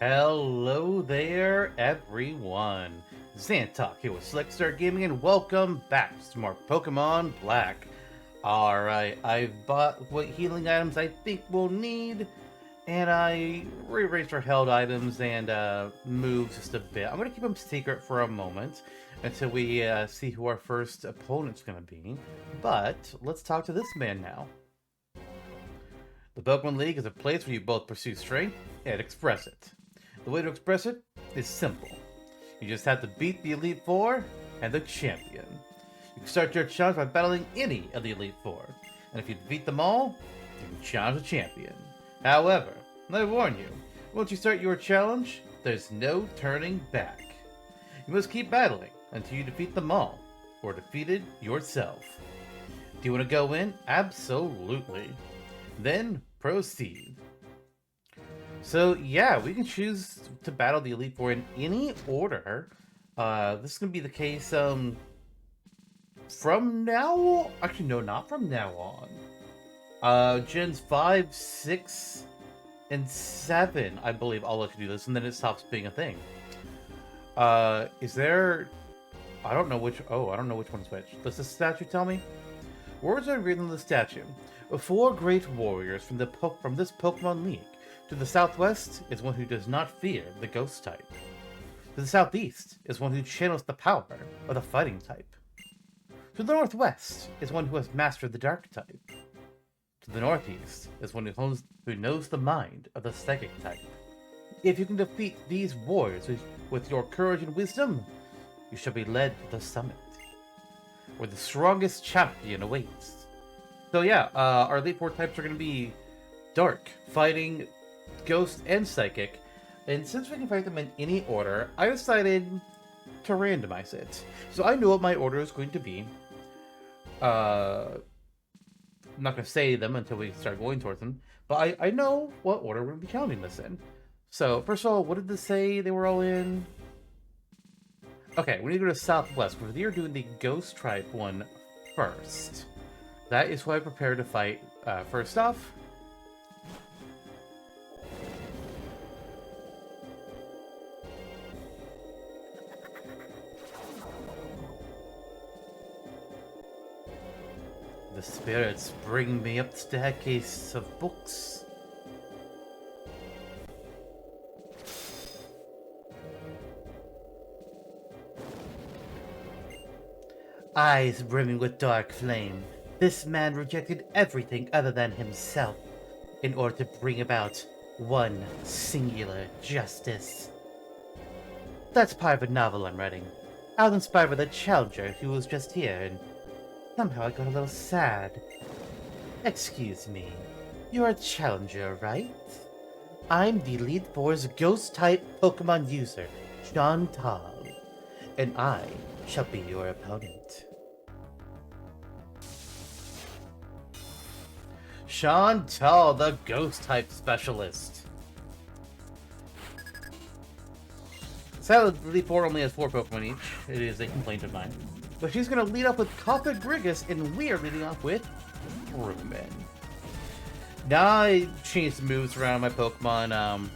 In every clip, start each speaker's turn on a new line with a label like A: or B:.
A: Hello there, everyone. Xantok here with Slickstar Gaming, and welcome back to more Pokemon Black. Alright, I've bought what healing items I think we'll need, and I rearranged our held items and moves just a bit. I'm going to keep them secret for a moment until we see who our first opponent's going to be. But let's talk to this man now. The Pokemon League is a place where you both pursue strength and express it. The way to express it is simple. You just have to beat the Elite Four and the champion. You can start your challenge by battling any of the Elite Four, and if you defeat them all, you can challenge the champion. However, I warn you, once you start your challenge, there's no turning back. You must keep battling until you defeat them all, or defeated yourself. Do you want to go in? Absolutely. Then proceed. So yeah, we can choose to battle the Elite Four in any order. This is gonna be the case from now. Actually, no, not from now on. Gens 5, 6, and 7, I believe, I'll let you do this, and then it stops being a thing. Is there? I don't know which. Oh, I don't know which one's which. Does the statue tell me? Words are written on the statue. 4 great warriors from this Pokemon League. To the southwest is one who does not fear the ghost type. To the southeast is one who channels the power of the fighting type. To the northwest is one who has mastered the dark type. To the northeast is one who knows the mind of the psychic type. If you can defeat these warriors with your courage and wisdom, you shall be led to the summit, where the strongest champion awaits. So yeah, our Elite Four types are going to be Dark, Fighting, Ghost, and Psychic. And since we can fight them in any order, I decided to randomize it. So I know what my order is going to be. I'm not going to say them until we start going towards them, but I know what order we're going to be counting this in. So, first of all, what did this say they were all in? Okay, we need to go to Southwest, because you're doing the Ghost type one first. That is who I prepared to fight first off. The spirits bring me up the staircase of books. Eyes brimming with dark flame. This man rejected everything other than himself in order to bring about one singular justice. That's part of a novel I'm writing. I was inspired by the Challenger who was just here, and somehow I got a little sad. Excuse me, you're a Challenger, right? I'm the Elite Four's Ghost-type Pokemon user, Chantal, and I shall be your opponent. Chantal, the Ghost-type specialist. Sadly, Elite Four only has 4 Pokemon each. It is a complaint of mine. But she's going to lead off with Cofagrigus, and we are leading off with Rumen. Now I changed the moves around my Pokemon.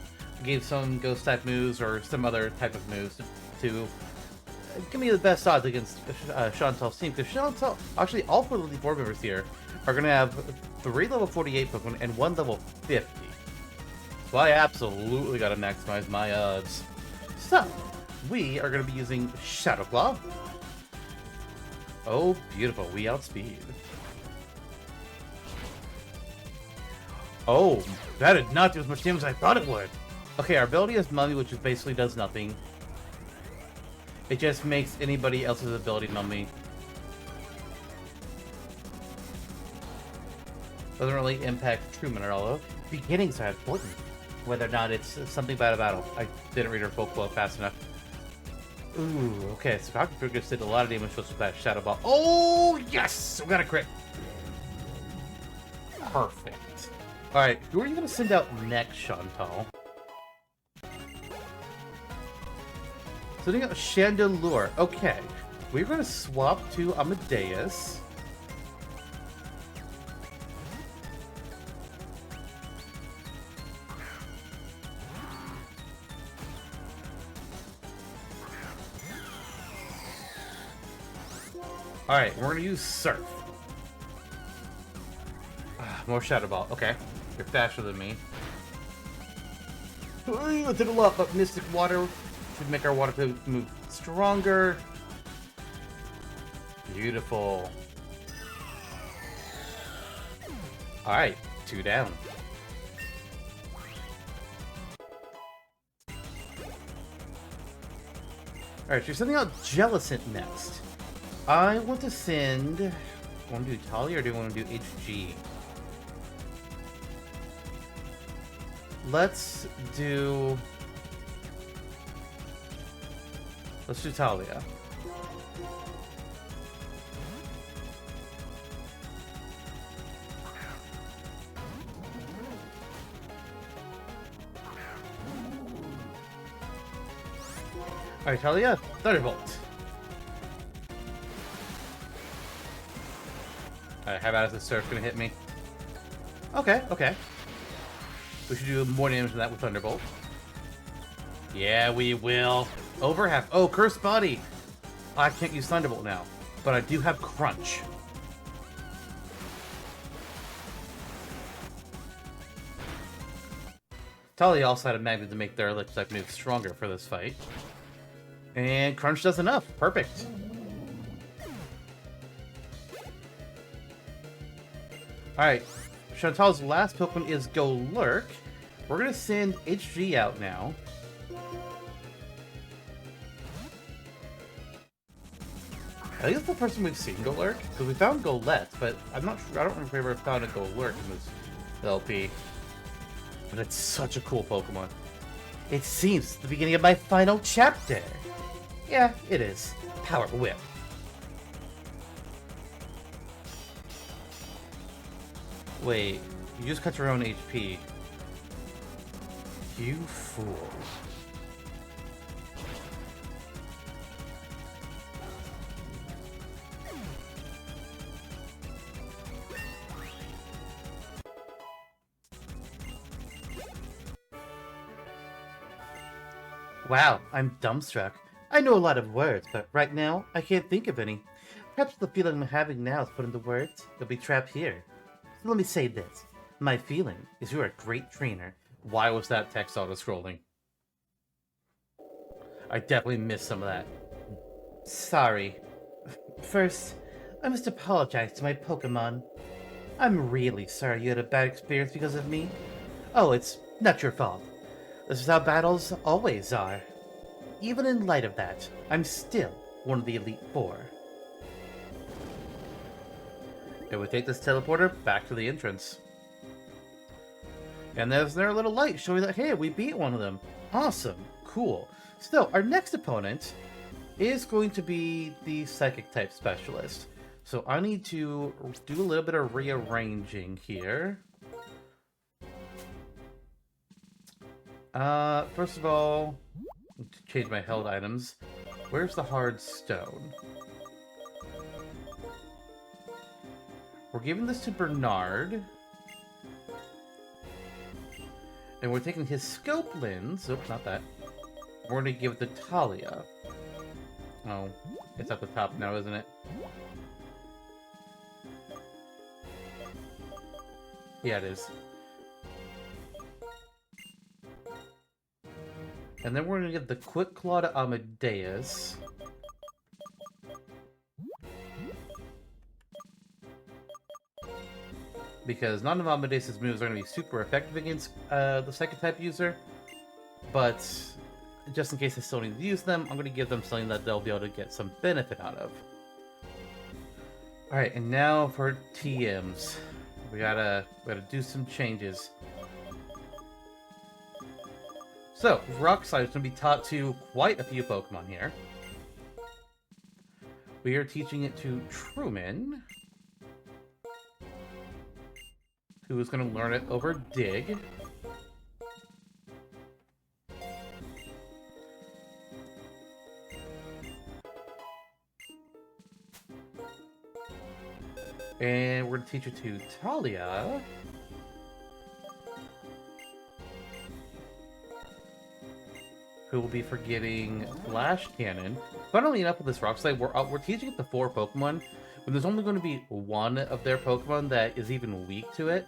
A: Gave some Ghost-type moves or some other type of moves to give me the best odds against Chantal's team. Because Chantal, actually all 4 Elite Four members here are going to have 3 level 48 Pokemon and 1 level 50. So I absolutely got to maximize my odds. So, we are going to be using Shadow Claw. Oh, beautiful. We outspeed. Oh, that did not do as much damage as I thought it would. Okay, our ability is Mummy, which basically does nothing. It just makes anybody else's ability Mummy. Doesn't really impact Truman at all, though. Beginnings are important. Whether or not it's something about a battle. I didn't read her full quote fast enough. Ooh, okay, so Cofagrigus did a lot of damage to us with that Shadow Ball. Oh, yes! We got a crit! Perfect. Alright, who are you going to send out next, Chantal? Sending out Chandelure. Okay, we're going to swap to Amadeus. Alright, we're gonna use Surf. More Shadow Ball. Okay. You're faster than me. It did a lot, but Mystic Water should make our water move stronger. Beautiful. Alright, 2 down. Alright, so you're sending out Jellicent next. I want to send... Want to do Talia or do you want to do HG? Let's do Talia. Alright, Talia, Thunderbolt. Alright, how about if the Surf gonna hit me? Okay, okay. We should do more damage than that with Thunderbolt. Yeah, we will. Over half. Oh, Cursed Body! I can't use Thunderbolt now, but I do have Crunch. Talia also had a magnet to make their electric type move stronger for this fight. And Crunch does enough. Perfect. Alright. Chantal's last Pokemon is Golurk. We're going to send HG out now. I think it's the person we've seen Golurk. Because we found Golett, but I'm not sure. I don't remember if we ever found a Golurk in this LP. But it's such a cool Pokemon. It seems the beginning of my final chapter. Yeah, it is. Power Whip. Wait, you just cut your own HP. You fool. Wow, I'm dumbstruck. I know a lot of words, but right now, I can't think of any. Perhaps the feeling I'm having now is put into words. You'll be trapped here. So let me say this. My feeling is you're a great trainer. Why was that text auto-scrolling? I definitely missed some of that. Sorry. First, I must apologize to my Pokemon. I'm really sorry you had a bad experience because of me. Oh, it's not your fault. This is how battles always are. Even in light of that, I'm still one of the Elite Four. And we take this teleporter back to the entrance. And there's their little light showing that, hey, we beat one of them. Awesome. Cool. So, our next opponent is going to be the Psychic-type Specialist. So I need to do a little bit of rearranging here. First of all, to change my held items. Where's the hard stone? We're giving this to Bernard. And we're taking his scope lens. Oops, not that. We're going to give it to Talia. Oh, it's at the top now, isn't it? Yeah, it is. And then we're going to give the Quick Claw to Amadeus. Because none of Amadeus' moves are going to be super effective against the Psychic-type user. But just in case I still need to use them, I'm going to give them something that they'll be able to get some benefit out of. Alright, and now for TMs. We gotta do some changes. So, Rock Slide is going to be taught to quite a few Pokemon here. We are teaching it to Truman, who is going to learn it over Dig. And we're going to teach it to Talia, who will be for getting Flash Cannon. Funnily enough, with this Rock Slide, we're teaching it to 4 Pokemon, but there's only going to be one of their Pokemon that is even weak to it.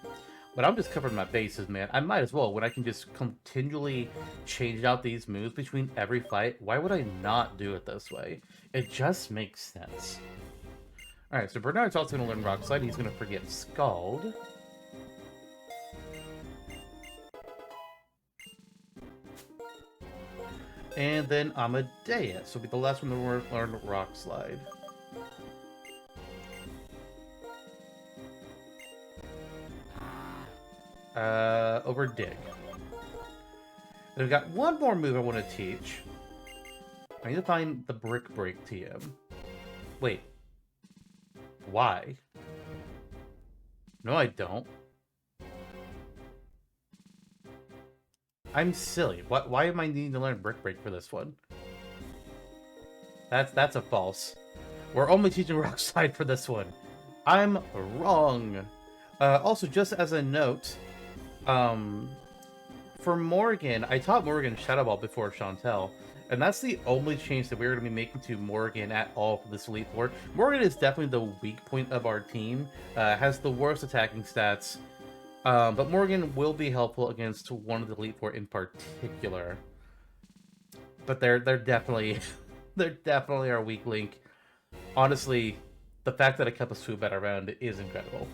A: But I'm just covering my bases, man. I might as well, when I can just continually change out these moves between every fight. Why would I not do it this way? It just makes sense. Alright, so Bernard's also going to learn Rock Slide. He's going to forget Scald. And then Amadeus will be the last one to learn Rock Slide. Over Dig. And we've got one more move I want to teach. I need to find the Brick Break TM. Wait. Why? No, I don't. I'm silly. Why am I needing to learn Brick Break for this one? That's a false. We're only teaching Rock Slide for this one. I'm wrong. Also, just as a note, for Morgan, I taught Morgan Shadow Ball before Chantel, and that's the only change that we're going to be making to Morgan at all for this Elite Four. Morgan is definitely the weak point of our team, has the worst attacking stats, but Morgan will be helpful against one of the Elite Four in particular. But they're definitely they're definitely our weak link. Honestly, the fact that I kept a Swoobat around is incredible.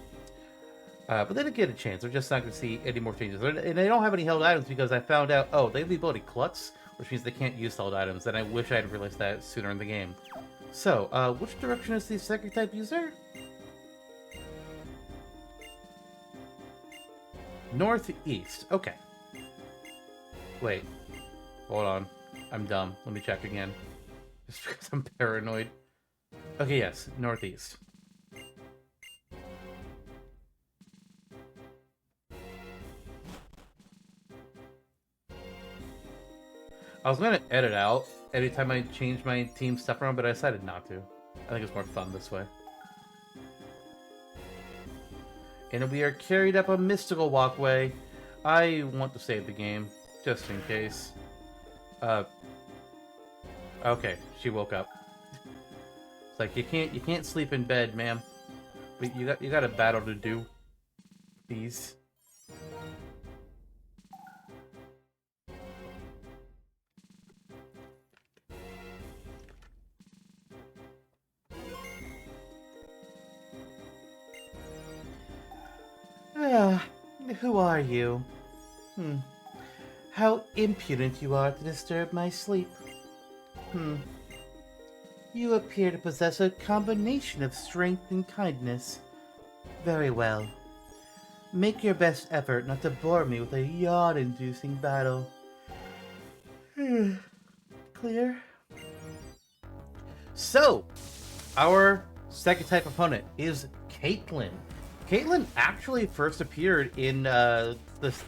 A: But they didn't get a chance. We're just not going to see any more changes. And they don't have any held items because I found out, oh, they have the ability Klutz, which means they can't use held items. And I wish I had realized that sooner in the game. So, which direction is the Psychic type user? Northeast. Okay. Wait. Hold on. I'm dumb. Let me check again. Just because I'm paranoid. Okay, yes. Northeast. I was going to edit out anytime I change my team stuff around, but I decided not to. I think it's more fun this way. And we are carried up a mystical walkway. I want to save the game, just in case. Okay, she woke up. It's like you can't sleep in bed, ma'am. But you got a battle to do. Please. Who are you? How impudent you are to disturb my sleep. You appear to possess a combination of strength and kindness. Very well. Make your best effort not to bore me with a yawn-inducing battle. Clear? So, our second type opponent is Caitlyn. Caitlyn actually first appeared in this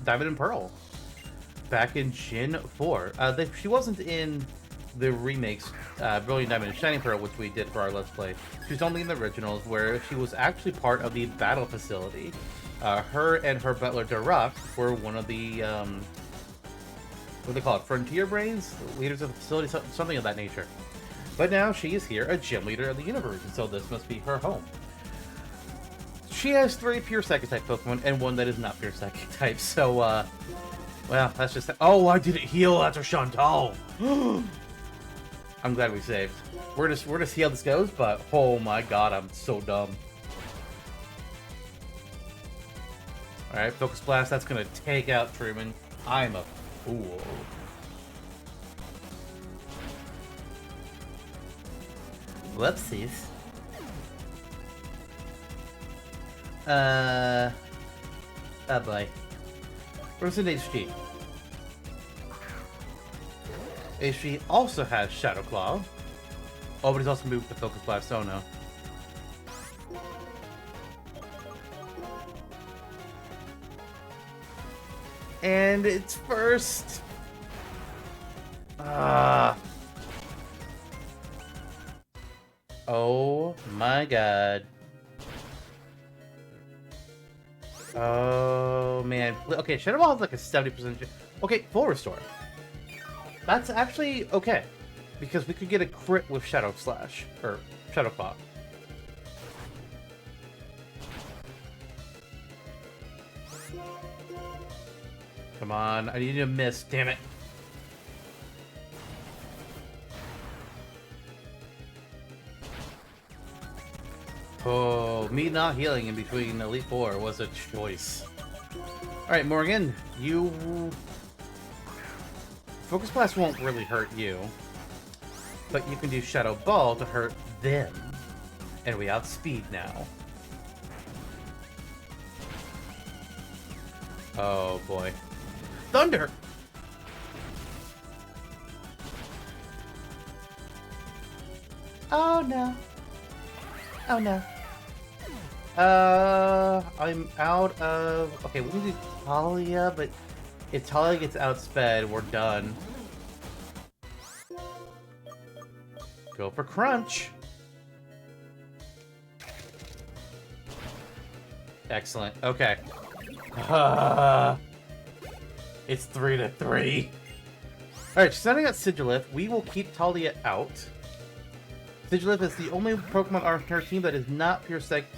A: Diamond and Pearl back in Gen 4. She wasn't in the remakes, Brilliant Diamond and Shining Pearl, which we did for our Let's Play. She was only in the originals, where she was actually part of the battle facility. Her and her butler Daruk were one of the what do they call it? Frontier Brains, leaders of the facility, something of that nature. But now she is here, a gym leader of the universe, and so this must be her home. She has 3 pure Psychic type Pokemon and 1 that is not pure Psychic type, so, well, that's just... Oh, I didn't heal after Chantal! I'm glad we saved. We're gonna see how this goes, but oh my god, I'm so dumb. Alright, Focus Blast, that's gonna take out Truman. I'm a fool. Whoopsies. Oh boy. Where's an HG? HG also has Shadow Claw. Oh, but he's also moved to Focus Blast, oh no. And it's first. Oh my god. Oh man. Okay, Shadow Ball has like a 70%. Okay, full restore. That's actually okay. Because we could get a crit with Shadow Slash. Or Shadow Claw. Come on, I need to miss, damn it. Oh, me not healing in between Elite Four was a choice. Alright, Morgan, you... Focus Blast won't really hurt you. But you can do Shadow Ball to hurt them. And we outspeed now. Oh boy. Thunder! Oh no. Oh no. I'm out of... Okay, we can do Talia, but if Talia gets outsped, we're done. Go for Crunch. Excellent. Okay. It's 3-3. Alright, sending out Sigilith. We will keep Talia out. Sigilith is the only Pokemon on our team that is not Pure Psychic.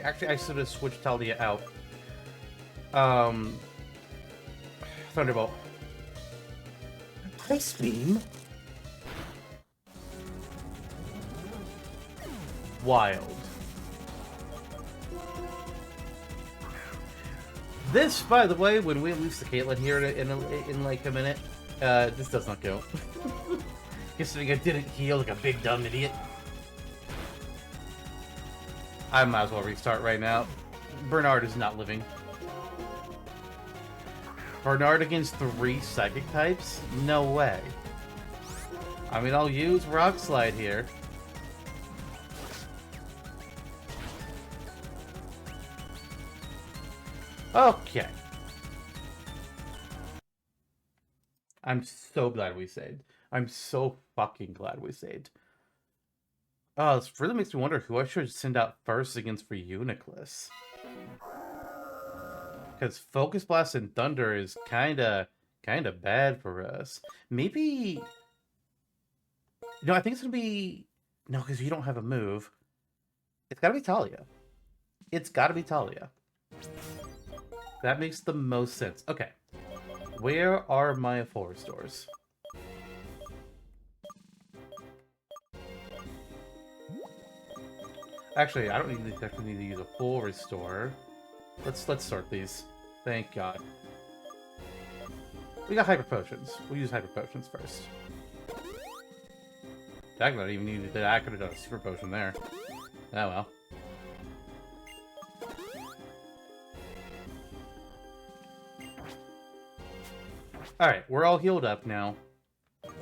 A: Actually, I should have switched Talia out. Thunderbolt. Ice Beam? Wild. This, by the way, when we lose to Caitlyn here in like a minute, this does not go. Considering I didn't heal like a big dumb idiot. I might as well restart right now. Bernard is not living. Bernard against 3 Psychic types? No way. I mean, I'll use Rock Slide here. Okay. I'm so glad we saved. I'm so fucking glad we saved. Oh, this really makes me wonder who I should send out first against for Uniclus. Because Focus Blast and Thunder is kinda bad for us. Maybe... No, I think it's gonna be... No, because you don't have a move. It's gotta be Talia. It's gotta be Talia. That makes the most sense. Okay. Where are my full restores? Actually, I don't exactly need to use a full restore. Let's sort these. Thank God. We got Hyper Potions. We'll use Hyper Potions first. I don't even need that. I could have done a Super Potion there. Oh well. Alright, we're all healed up now. I'm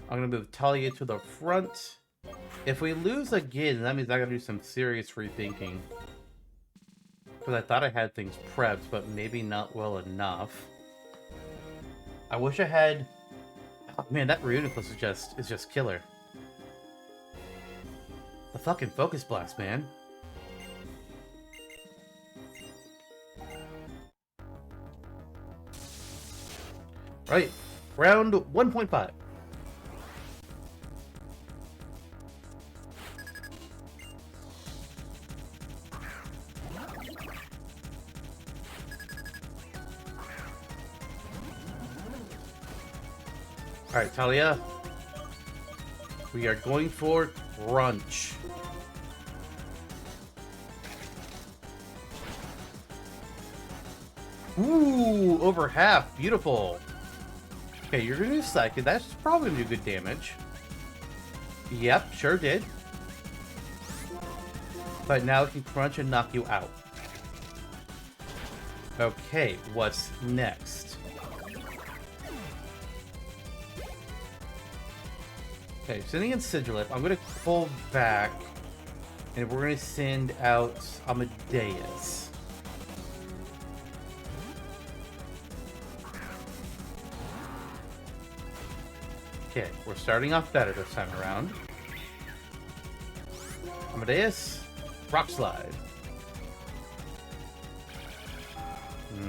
A: gonna move Talia to the front. If we lose again, that means I gotta do some serious rethinking. Because I thought I had things prepped, but maybe not well enough. I wish I had... Oh, man, that Reuniclus is just killer. The fucking Focus Blast, man. Right, round 1.5. Alright, Talia. We are going for Crunch. Ooh, over half. Beautiful. Okay, you're gonna do Psychic. That's probably gonna do good damage. Yep, sure did. But now it can Crunch and knock you out. Okay, what's next? Okay, sending in Sigilith. I'm gonna pull back, and we're gonna send out Amadeus. Okay, we're starting off better this time around. Amadeus, Rock Slide.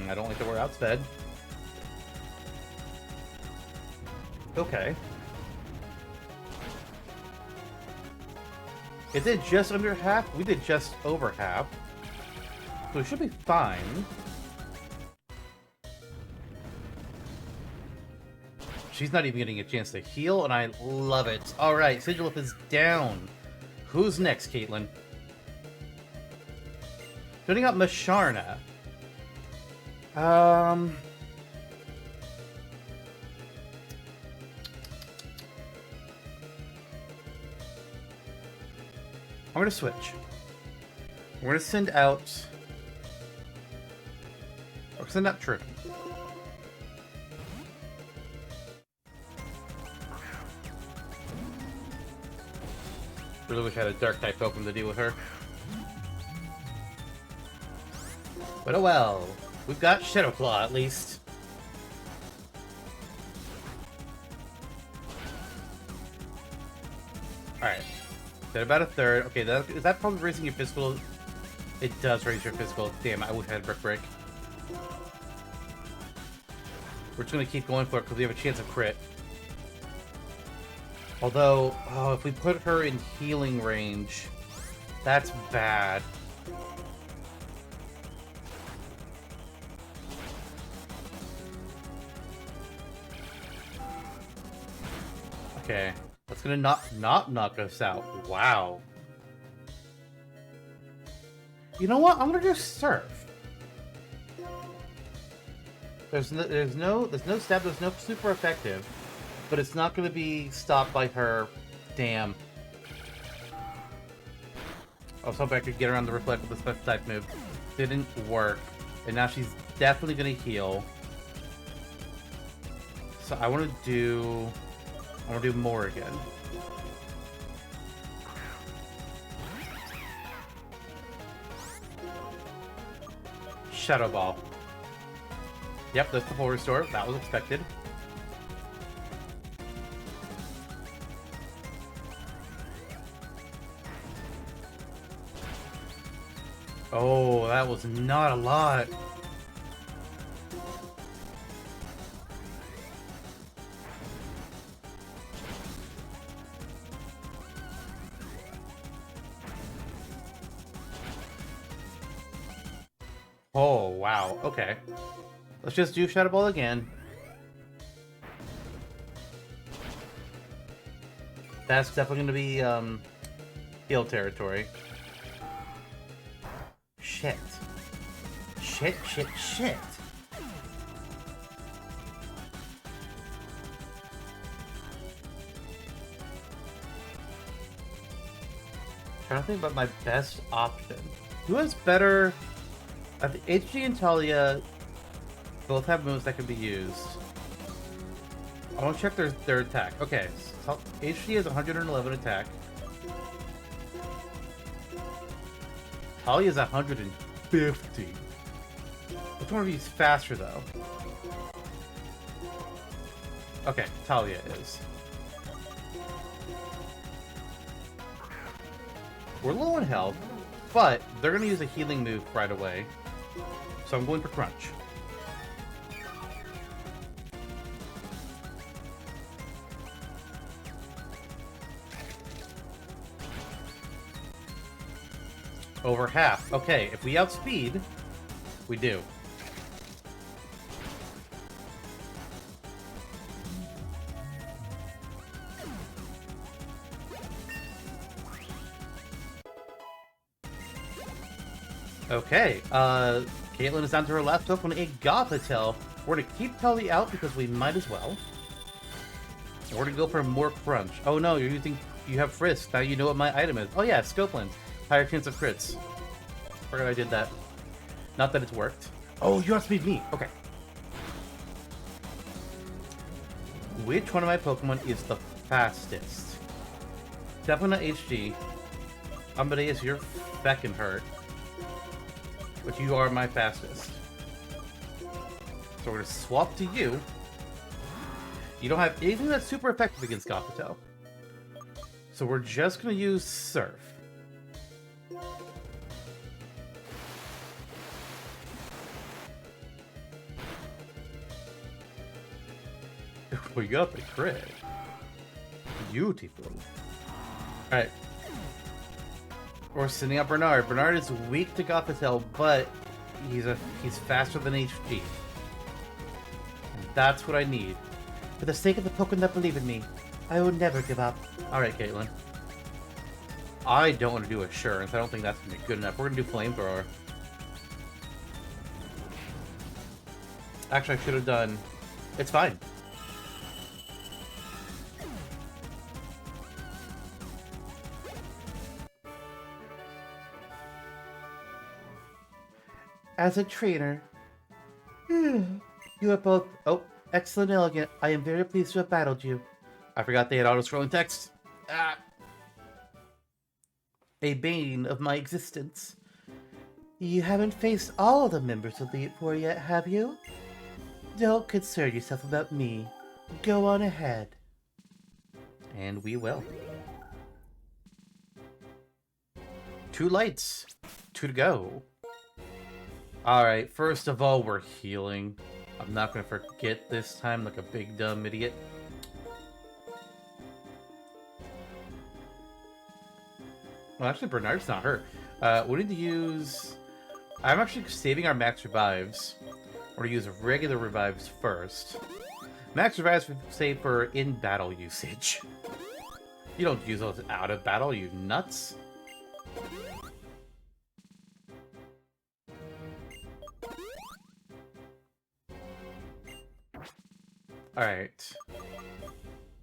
A: I don't like that we're outsped. Okay. It did just under half. We did just over half. So it should be fine. She's not even getting a chance to heal, and I love it. Alright, Sigilif is down. Who's next, Caitlin? Putting up Masharna. I'm gonna switch. We're gonna send out... Or send out Trippin. Really wish I had a dark type Pokemon to deal with her. But oh well. We've got Shadow Claw at least. Alright. Did about a third. Okay, is that probably raising your physical? It does raise your physical. Damn, I wish I had Brick. We're just gonna keep going for it because we have a chance of crit. Although, oh, if we put her in healing range, that's bad. Okay, that's gonna not knock us out. Wow. You know what? I'm gonna do Surf. There's no stab. There's no super effective. But it's not going to be stopped by her. Damn. I was hoping I could get around the Reflect with the special type move. Didn't work. And now she's definitely going to heal. So I want to do Morrigan. Shadow Ball. Yep, that's the full restore. That was expected. Oh, that was not a lot. Oh, wow. Okay. Let's just do Shadow Ball again. That's definitely going to be, heal territory. Shit. Shit. Trying to think about my best option. Who has better... I think HG and Talia both have moves that can be used. I want to check their attack. Okay, so HG has 111 attack. Talia is 150. Which one of you is faster, though? Okay, Talia is. We're low on health, but they're going to use a healing move right away. So I'm going for Crunch. Over half. Okay, if we outspeed, we do. Okay, Caitlin is down to her last Pokemon, a Gothitelle. We're gonna keep Telly out because we might as well. And we're gonna go for more Crunch. Oh no, you have Frisk. Now you know what my item is. Oh yeah, Scopeland. Higher chance of crits. Forgot I did that. Not that it's worked. Oh, you outspeed me. Okay. Which one of my Pokemon is the fastest? Definitely not HG. Amadeus, you're feckin' hurt. But you are my fastest. So we're gonna swap to you. You don't have anything that's super effective against Gothitelle. So we're just gonna use Surf. We got the crit. Beautiful. Alright. We're sending out Bernard. Bernard is weak to Gothitelle, but he's faster than HG. And that's what I need. For the sake of the Pokemon that believe in me, I will never give up. Alright, Caitlin. I don't want to do Assurance. I don't think that's going to be good enough. We're going to do Flamethrower. Actually, I should have done... It's fine. As a trainer, you are both... Oh, excellent and elegant. I am very pleased to have battled you. I forgot they had auto-scrolling text. Ah. A bane of my existence. You haven't faced all of the members of the Elite Four yet, have you? Don't concern yourself about me. Go on ahead. And we will. 2 lights. 2 to go. Alright, first of all, we're healing. I'm not gonna forget this time like a big dumb idiot. Well, actually, Bernard's not hurt. We need to use... I'm actually saving our max revives. We're gonna use regular revives first. Max revives we save for in-battle usage. You don't use those out of battle, you nuts. Alright.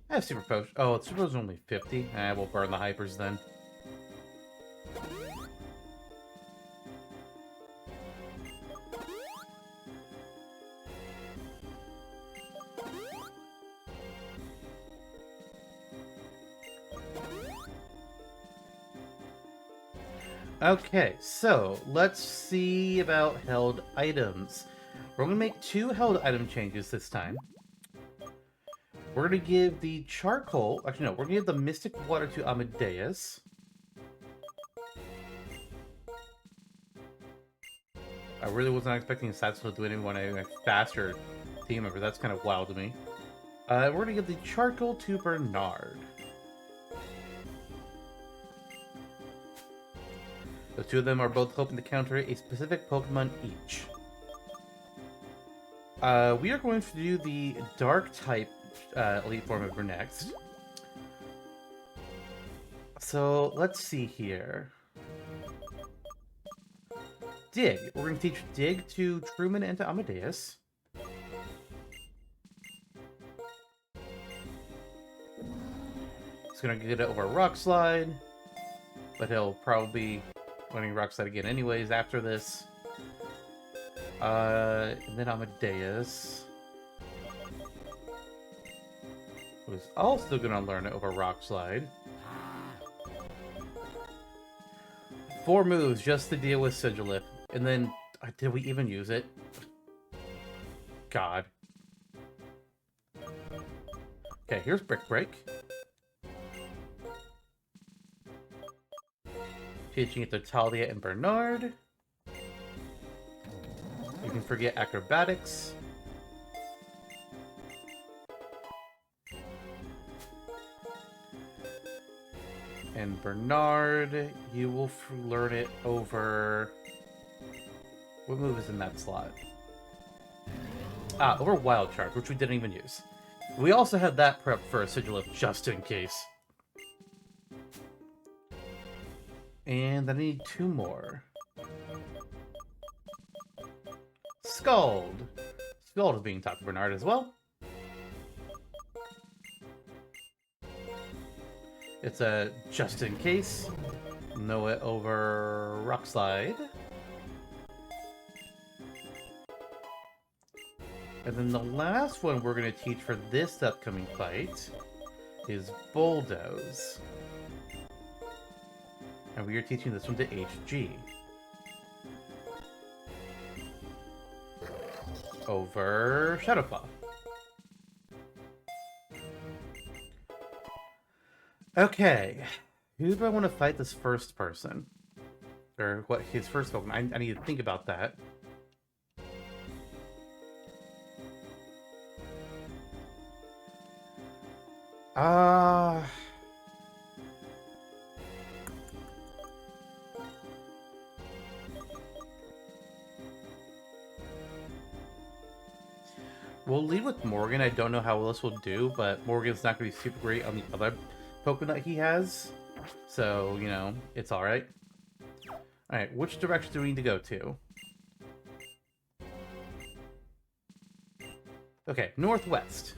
A: I have Super Potion. Oh, Super Potion only 50. We'll burn the Hypers then. Okay, so let's see about held items. We're going to make 2 held item changes this time. We're going to give the charcoal... Actually, no. We're going to give the Mystic Water to Amadeus. I really was not expecting Satsu to do anyone a faster team member. That's kind of wild to me. We're going to give the charcoal to Bernard. The 2 of them are both hoping to counter a specific Pokemon each. We are going to do the Dark-type Elite Four member next. So, let's see here. Dig. We're going to teach Dig to Truman and to Amadeus. He's going to get it over Rock Slide, but he'll probably be learning Rock Slide again anyways after this. And then Amadeus, who's also going to learn it over Rock Slide. 4 moves just to deal with Sigilip. And then, did we even use it? God. Okay, here's Brick Break. Teaching it to Talia and Bernard. You can forget Acrobatics. And Bernard, you will learn it over... What move is in that slot? Over Wild Charge, which we didn't even use. We also had that prepped for a Sigilip just in case. And I need 2 more. Scald. Scald is being taught to Bernard as well. It's a just in case. Know it over Rock Slide. And then the last one we're going to teach for this upcoming fight is Bulldoze. And we are teaching this one to HG. Over Shadowclaw. Okay. Who do I want to fight this first person? Or what, his first Pokemon? I need to think about that. Uh... We'll lead with Morgan. I don't know how well this will do, but Morgan's not going to be super great on the other Pokemon that he has. So, you know, it's alright. Alright, which direction do we need to go to? Okay, northwest.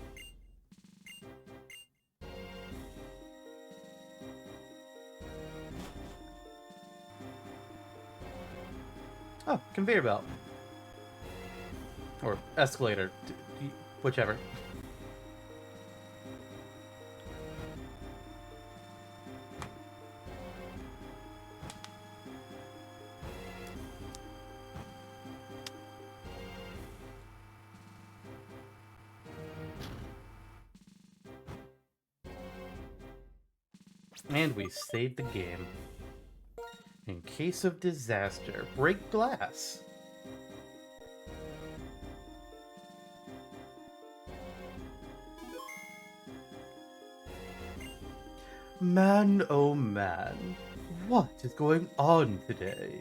A: Oh, conveyor belt. Or escalator. Whichever. And we saved the game. In case of disaster, break glass. Man, oh man, what is going on today?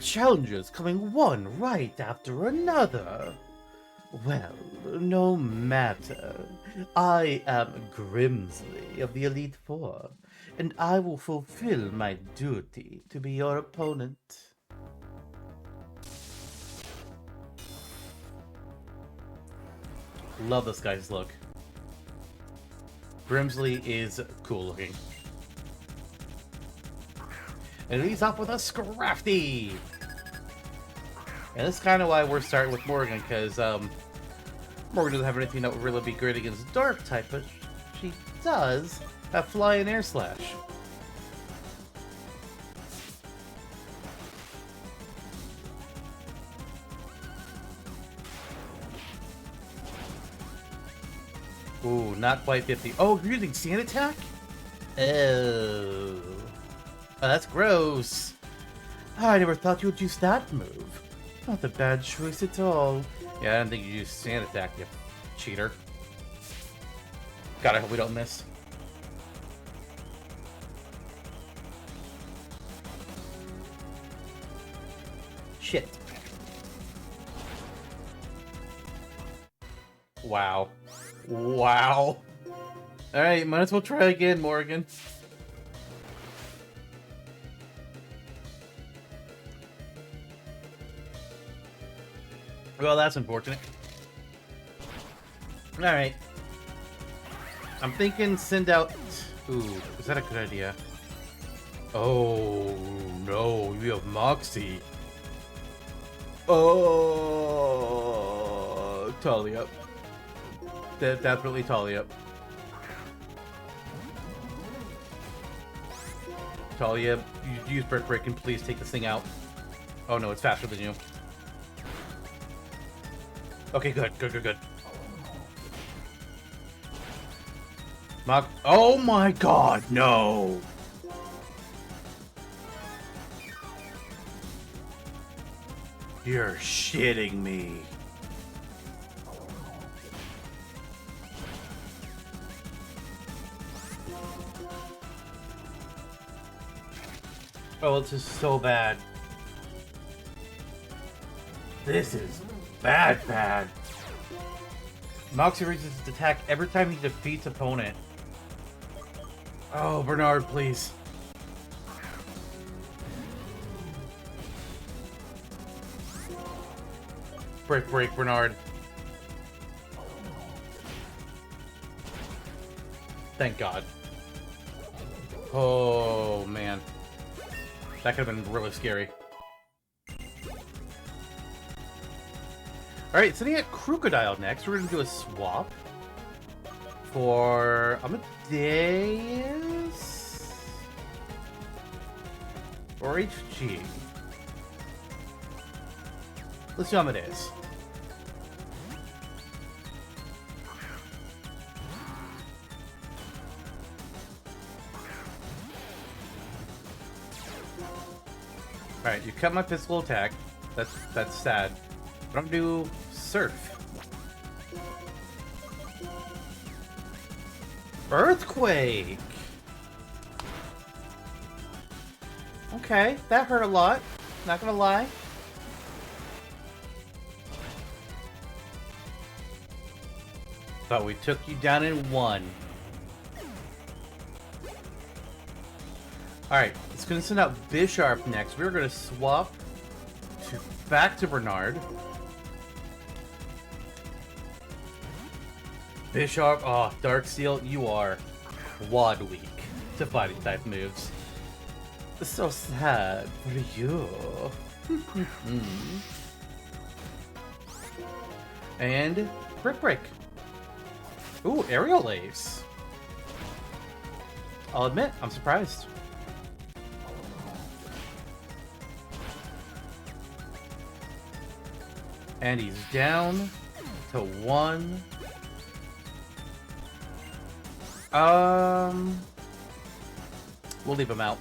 A: Challenges coming one right after another. Well, no matter. I am Grimsley of the Elite Four, and I will fulfill my duty to be your opponent. Love this guy's look. Grimsley is cool looking. And he's up with a Scrafty! And that's kind of why we're starting with Morgan, because Morgan doesn't have anything that would really be great against Dark type, but she does have Fly and Air Slash. Ooh, not quite 50. Oh, you're using Sand Attack? Oh. Oh, that's gross. I never thought you would use that move. Not a bad choice at all. Yeah, I didn't think you used Sand Attack, you cheater. God, I hope we don't miss. Shit. Wow. Wow. Alright, might as well try again, Morgan. Well, that's unfortunate. Alright. I'm thinking send out... Ooh, is that a good idea? Oh, no, you have Moxie. Oh, Talia. Definitely Talia. Talia, you use Brick Break and please take this thing out. Oh no, it's faster than you. Okay, good. Oh my god, no! You're shitting me. Oh, this is so bad. This is bad. Moxie raises its attack every time he defeats opponent. Oh, Bernard, please. Break, Bernard. Thank God. Oh, man. That could have been really scary. Alright, sending out Crocodile next. We're going to do a swap for Amadeus or HG. Let's do Amadeus. Alright, you cut my physical attack. That's sad. But I'm gonna do Surf. Earthquake! Okay, that hurt a lot. Not gonna lie. But we took you down in one. Alright, it's gonna send out Bisharp next. We're gonna swap back to Bernard. Bisharp, oh, Darksteel, you are quad weak to fighting type moves. So sad for you. And Brick Break. Ooh, Aerial Ace. I'll admit, I'm surprised. And he's down to one. We'll leave him out.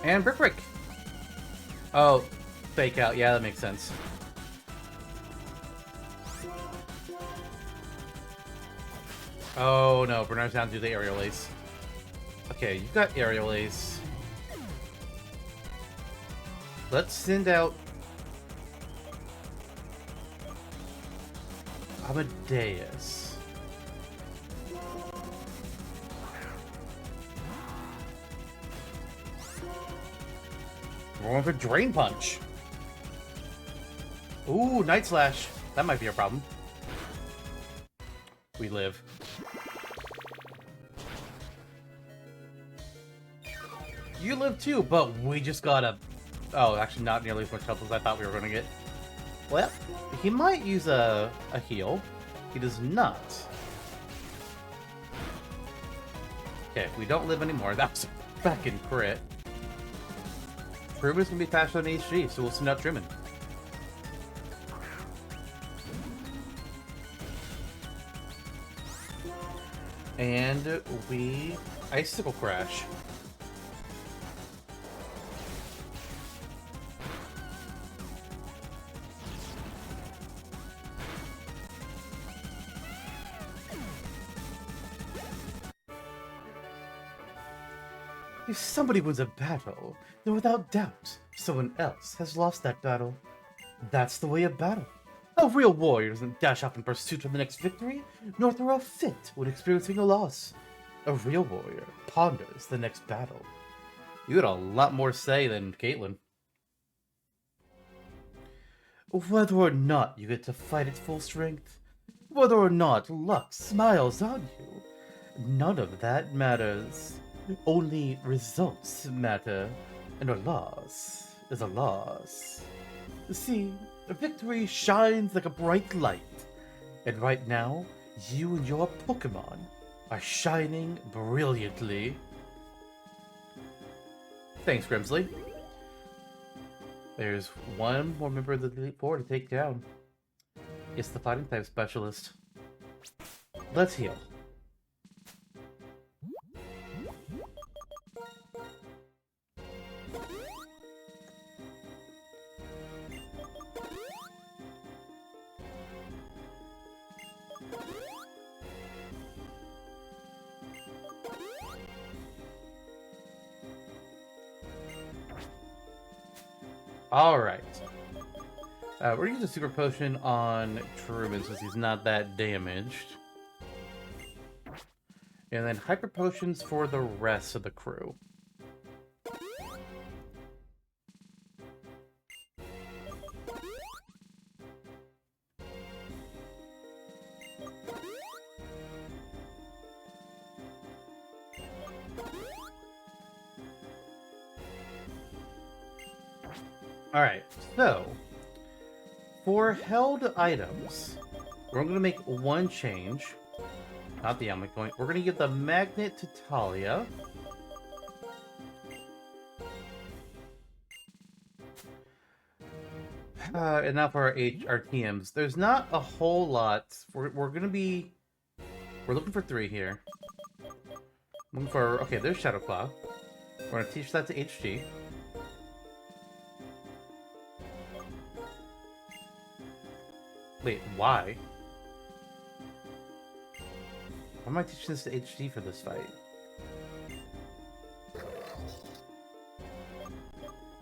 A: And Brick Break. Oh, fake out. Yeah, that makes sense. Oh no, Bernard's down to do the Aerial Ace. Okay, you've got Aerial Ace. Let's send out Amadeus. We're going for Drain Punch. Ooh, Night Slash. That might be a problem. We live. You live too, but we just got a... Oh, actually not nearly as much health as I thought we were going to get. Well, he might use a heal. He does not. Okay, we don't live anymore. That was a fucking crit. Truman's gonna be faster than HG, so we'll send out Truman. And we Icicle Crash. If somebody wins a battle, then without doubt, someone else has lost that battle. That's the way of battle. A real warrior doesn't dash off in pursuit of the next victory, nor throw a fit when experiencing a loss. A real warrior ponders the next battle. You had a lot more say than Caitlyn. Whether or not you get to fight at full strength, whether or not luck smiles on you, none of that matters. Only results matter, and a loss is a loss. See, a victory shines like a bright light, and right now, you and your Pokémon are shining brilliantly. Thanks, Grimsley. There's one more member of the Elite Four to take down. It's the Fighting Type Specialist. Let's heal. Alright. We're going to use a Super Potion on Truman since he's not that damaged. And then Hyper Potions for the rest of the crew. Alright, so for held items, we're going to make one change. Not the Almond Coin. We're going to give the Magnet to Talia. And now for our TMs. There's not a whole lot. We're going to be... We're looking for 3 here. Looking for... Okay, there's Shadow Claw. We're going to teach that to HG. Wait, why? Why am I teaching this to HD for this fight?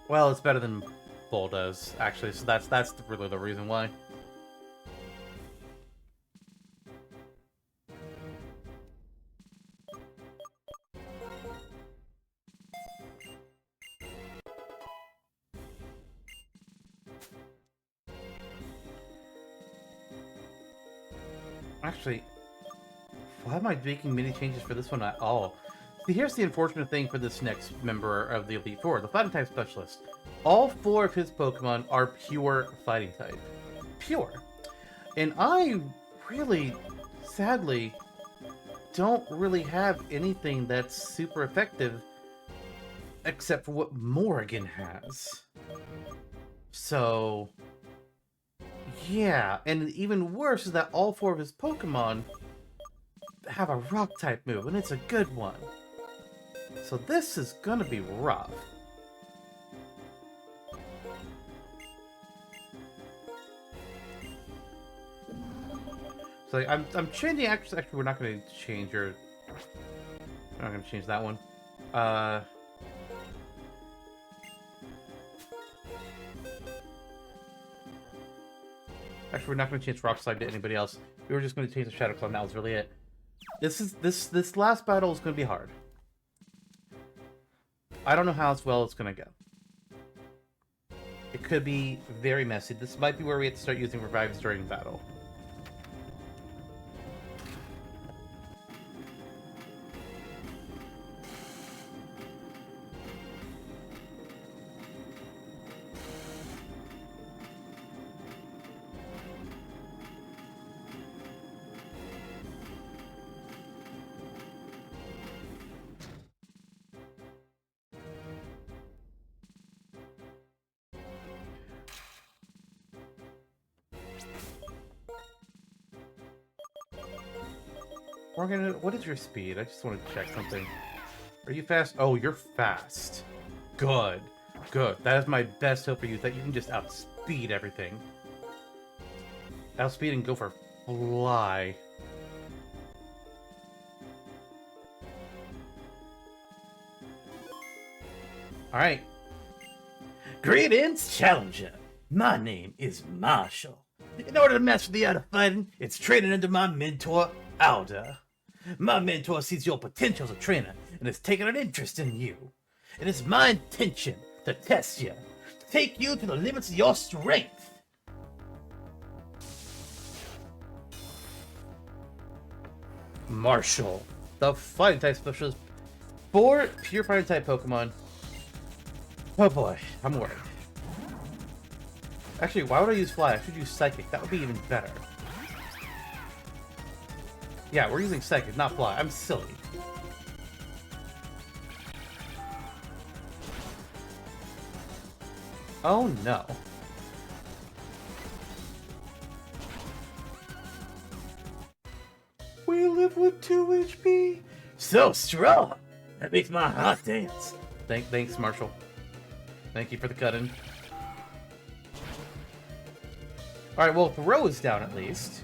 A: Well, it's better than Bull does, actually, so that's really the reason why. Actually, why am I making many changes for this one at all? See, here's the unfortunate thing for this next member of the Elite Four, the Fighting Type Specialist. All 4 of his Pokemon are pure Fighting Type. Pure. And I really, sadly, don't really have anything that's super effective except for what Morrigan has. So, yeah, and even worse is that all 4 of his Pokemon have a Rock-type move, and it's a good one. So this is gonna be rough. So like, I'm changing. Actually, we're not gonna change your. We're not gonna change that one. Actually, we're not gonna change Rock Slide to anybody else. We were just gonna change the Shadow Clone. That was really it. This last battle is gonna be hard. I don't know how well it's gonna go. It could be very messy. This might be where we have to start using revives during battle. Morgan, what is your speed? I just want to check something. Are you fast? Oh, you're fast. Good. Good. That is my best hope for you, that you can just outspeed everything. Outspeed and go for fly. Alright. Greetings, Challenger. My name is Marshall. In order to master the art of fighting, it's training under my mentor, Alda. My mentor sees your potential as a trainer and has taken an interest in you. It is my intention to test you, to take you to the limits of your strength. Marshall, the Fighting type specialist for pure Fighting type Pokemon. Oh boy, I'm worried. Actually, why would I use Fly? I should use Psychic. That would be even better. Yeah, we're using Psychic, not Fly. I'm silly. Oh no. We live with 2 HP. So strong. That makes my heart dance. Thanks, Marshall. Thank you for the cut-in. Alright, well, Throw is down at least.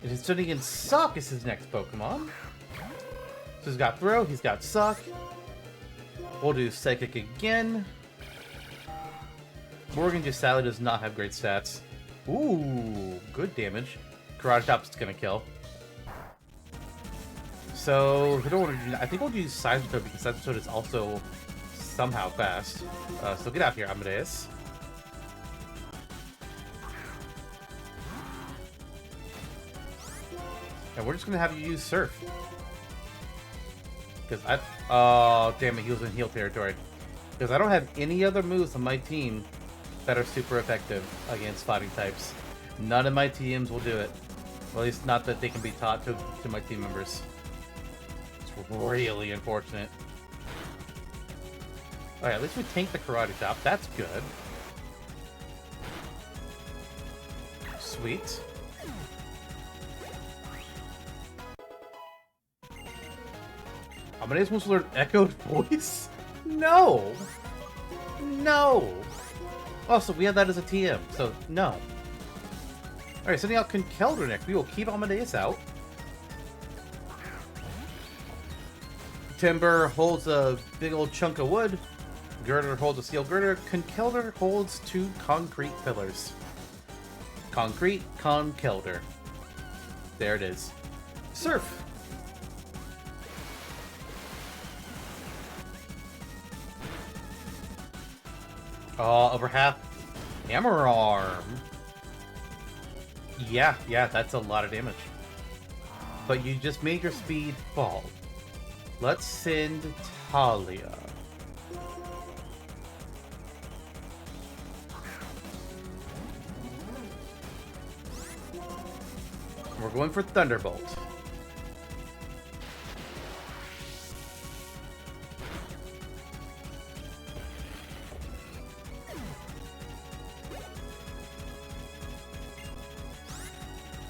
A: It is turning in Suck as his next Pokemon. So he's got Throw, he's got Suck. We'll do Psychic again. Morgan just sadly does not have great stats. Ooh, good damage. Karate Chop's gonna kill. So, I don't want to do that. I think we'll do Seismic Toad because Seismic Toad is also somehow fast. So get out here, Amadeus. And we're just gonna have you use Surf. Because oh, damn it, he was in heal territory. Because I don't have any other moves on my team that are super effective against fighting types. None of my TMs will do it. Well, at least not that they can be taught to my team members. It's really unfortunate. Alright, at least we tanked the Karate Chop. That's good. Sweet. Amadeus wants to learn Echoed Voice? No! No! Also, we have that as a TM, so no. Alright, sending out Conkeldurr next. We will keep Amadeus out. Timber holds a big old chunk of wood. Girder holds a steel girder. Conkeldurr holds 2 concrete pillars. Concrete, Conkeldurr. There it is. Surf! Over half. Hammer Arm! Yeah, that's a lot of damage. But you just made your speed fall. Let's send Talia. We're going for Thunderbolt.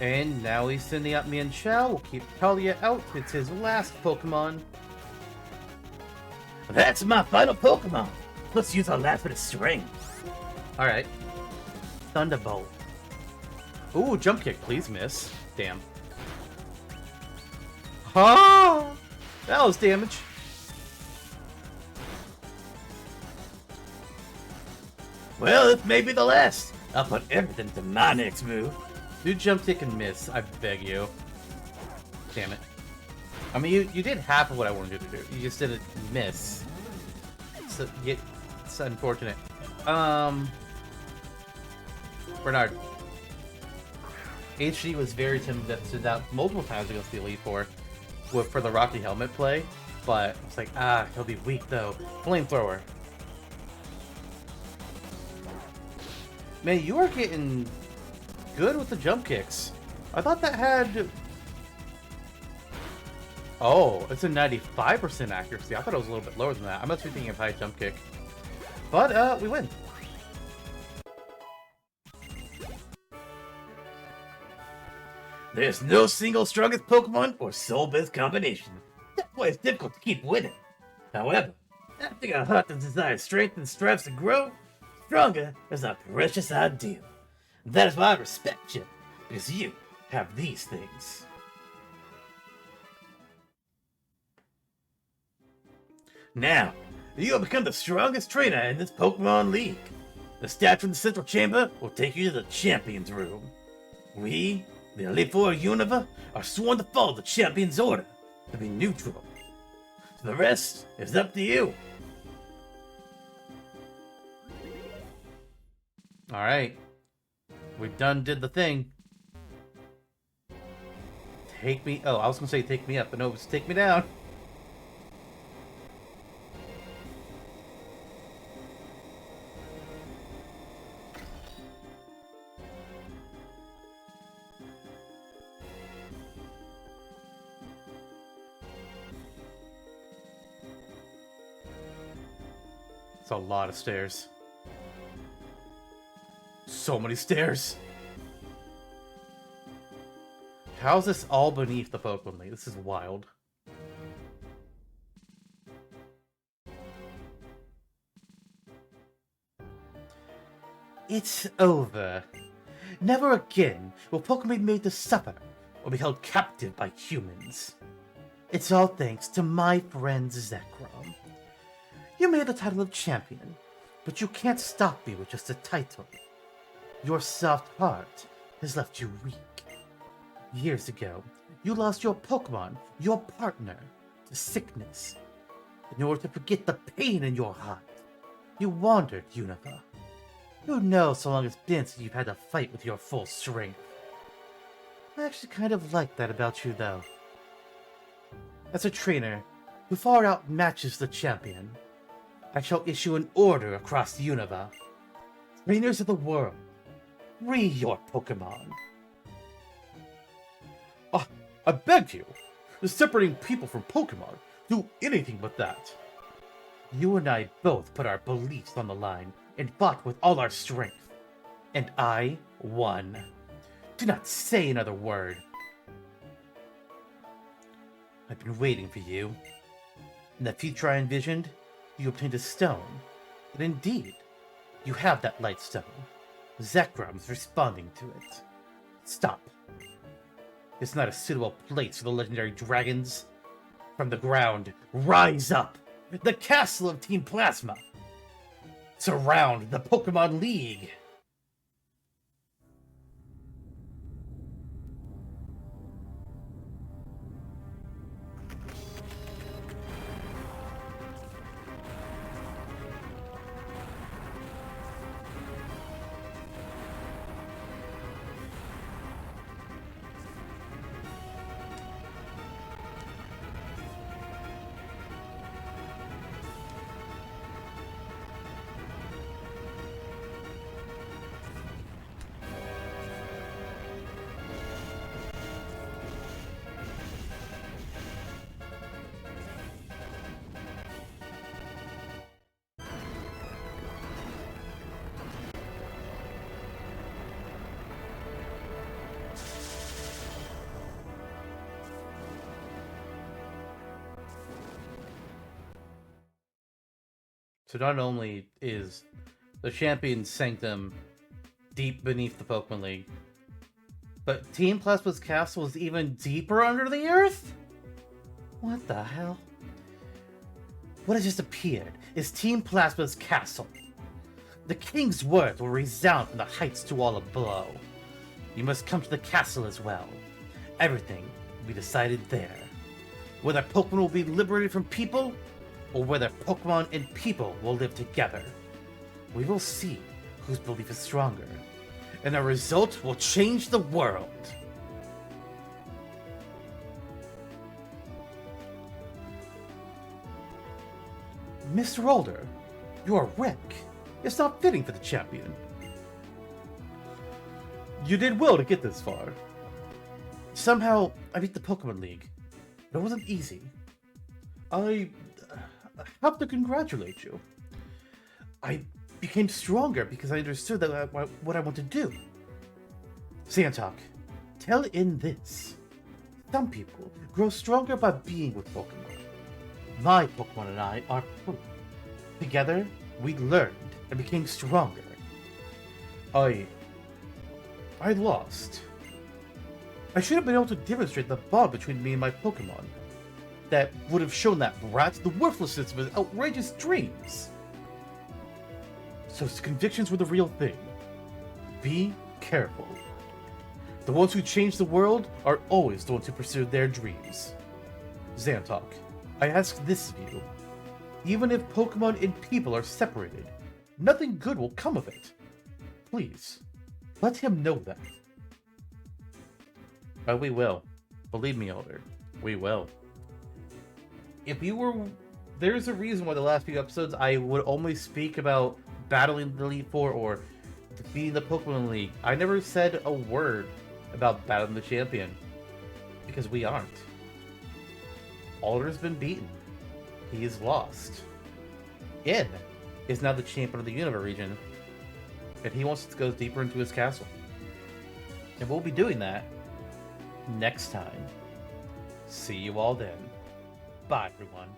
A: And now he's sending out Mian Chao. We'll keep Talia out. It's his last Pokemon.
B: That's my final Pokemon. Let's use our last bit of strength.
A: Alright. Thunderbolt. Ooh, jump kick, please miss. Damn. Ah! That was damage.
B: Well, it may be the last. I'll put everything to my next move.
A: Do jump kick and miss, I beg you. Damn it. I mean, you did half of what I wanted you to do. You just didn't miss. So, it's unfortunate. Bernard. HD was very tempted to send out multiple times against the Elite Four for the Rocky Helmet play, but it's like, he'll be weak though. Flamethrower. Man, you are getting good with the jump kicks. I thought that had... Oh, it's a 95% accuracy. I thought it was a little bit lower than that. I must be thinking of high jump kick. But, we win.
B: There's no single strongest Pokemon or soul-based combination. That's why it's difficult to keep winning. However, having a heart that desires strength and strives to grow stronger is a precious ideal. That is why I respect you, because you have these things. Now, you have become the strongest trainer in this Pokemon League. The statue in the central chamber will take you to the Champions Room. We, the Elite Four Unova, are sworn to follow the Champions Order, to be neutral. So the rest is up to you.
A: Alright. We did the thing. Take me... Oh, I was gonna say take me up, but no, it was take me down. It's a lot of stairs. So many stairs. How's this all beneath the Pokemon League? This is wild. It's over. Never again will Pokemon be made to suffer or be held captive by humans. It's all thanks to my friend Zekrom. You made the title of champion, but you can't stop me with just a title. Your soft heart has left you weak. Years ago, you lost your Pokemon, your partner, to sickness. In order to forget the pain in your heart, you wandered, Unova. Who knows how long it's been since you've had to fight with your full strength. I actually kind of like that about you, though. As a trainer who far outmatches the champion, I shall issue an order across Unova. Trainers of the world, free your Pokemon. I beg you, separating people from Pokemon, do anything but that. You and I both put our beliefs on the line and fought with all our strength. And I won. Do not say another word. I've been waiting for you. In the future I envisioned, you obtained a stone. And indeed, You have that light stone. Zekrom is responding to it. Stop. It's not a suitable place for the legendary dragons. From the ground, rise up! The castle of Team Plasma! Surround the Pokemon League! So not only is the Champion Sanctum deep beneath the Pokemon League, but Team Plasma's castle is even deeper under the earth? What the hell? What has just appeared is Team Plasma's castle. The king's words will resound from the heights to all a blow. You must come to the castle as well. Everything will be decided there. Whether Pokemon will be liberated from people, or whether Pokemon and people will live together. We will see whose belief is stronger, and the result will change the world. Mr. Older, you are wreck. It's not fitting for the champion. You did well to get this far. Somehow, I beat the Pokemon League, but it wasn't easy. I have to congratulate you. I became stronger because I understood that what I want to do. Santok, tell in this. Some people grow stronger by being with Pokemon. My Pokemon and I are proof. Together, we learned and became stronger. I lost. I should have been able to demonstrate the bond between me and my Pokemon. That would have shown that brat the worthlessness of his outrageous dreams. So his convictions were the real thing. Be careful. The ones who change the world are always the ones who pursue their dreams. Zantok, I ask this of you. Even if Pokemon and people are separated, nothing good will come of it. Please, let him know that. Oh, we will. Believe me, Elder. We will. If you were... There's a reason why the last few episodes I would only speak about battling the Elite Four or defeating the Pokemon League. I never said a word about battling the champion. Because we aren't. Alder's been beaten. He is lost. Ed is now the champion of the Unova region. And he wants to go deeper into his castle. And we'll be doing that next time. See you all then. Bye, everyone.